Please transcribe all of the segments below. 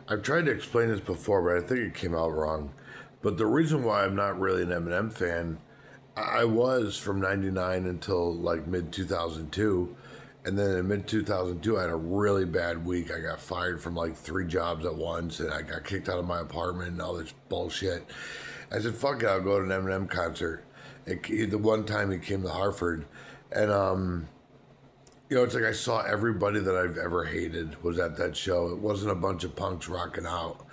I've tried to explain this before, but I think it came out wrong. But the reason why I'm not really an Eminem fan, I was from '99 until like mid 2002. And then in mid 2002, I had a really bad week. I got fired from like three jobs at once, and I got kicked out of my apartment and all this bullshit. I said, fuck it, I'll go to an Eminem concert. The one time he came to Hartford, and it's like I saw everybody that I've ever hated was at that show. It wasn't a bunch of punks rocking out.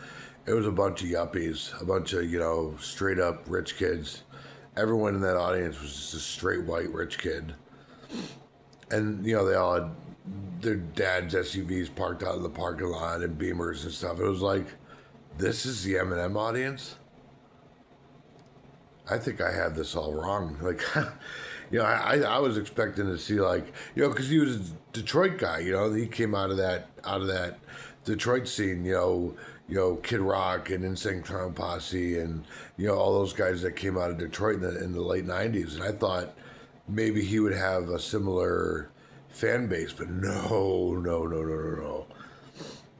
It was a bunch of yuppies, a bunch of, straight up rich kids. Everyone in that audience was just a straight white rich kid. And, they all had their dad's SUVs parked out in the parking lot and Beamers and stuff. It was like, this is the Eminem audience? I think I had this all wrong. Like, I was expecting to see like, because he was a Detroit guy. He came out of that Detroit scene. Kid Rock and Insane Clown Posse, and all those guys that came out of Detroit in the late '90s. And I thought maybe he would have a similar fan base, but no, no, no, no, no, no.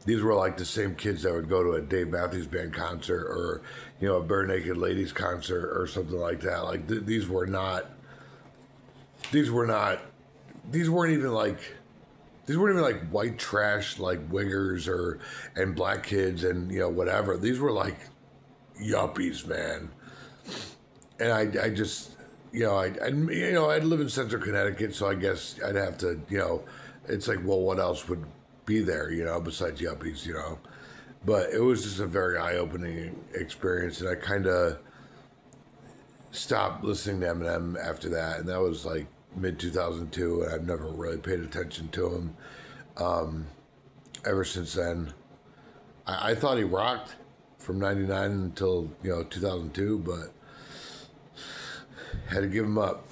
These were like the same kids that would go to a Dave Matthews Band concert or, a Bare Naked Ladies concert or something like that. Like these weren't even like white trash like wiggers and black kids and whatever. These were like yuppies, man. And I just I'd live in Central Connecticut, so I guess I'd have to it's like, well, what else would be there, besides yuppies, But it was just a very eye-opening experience, and I kind of stopped listening to Eminem after that, and that was like mid 2002, and I've never really paid attention to him ever since then. I thought he rocked from '99 until 2002, but had to give him up.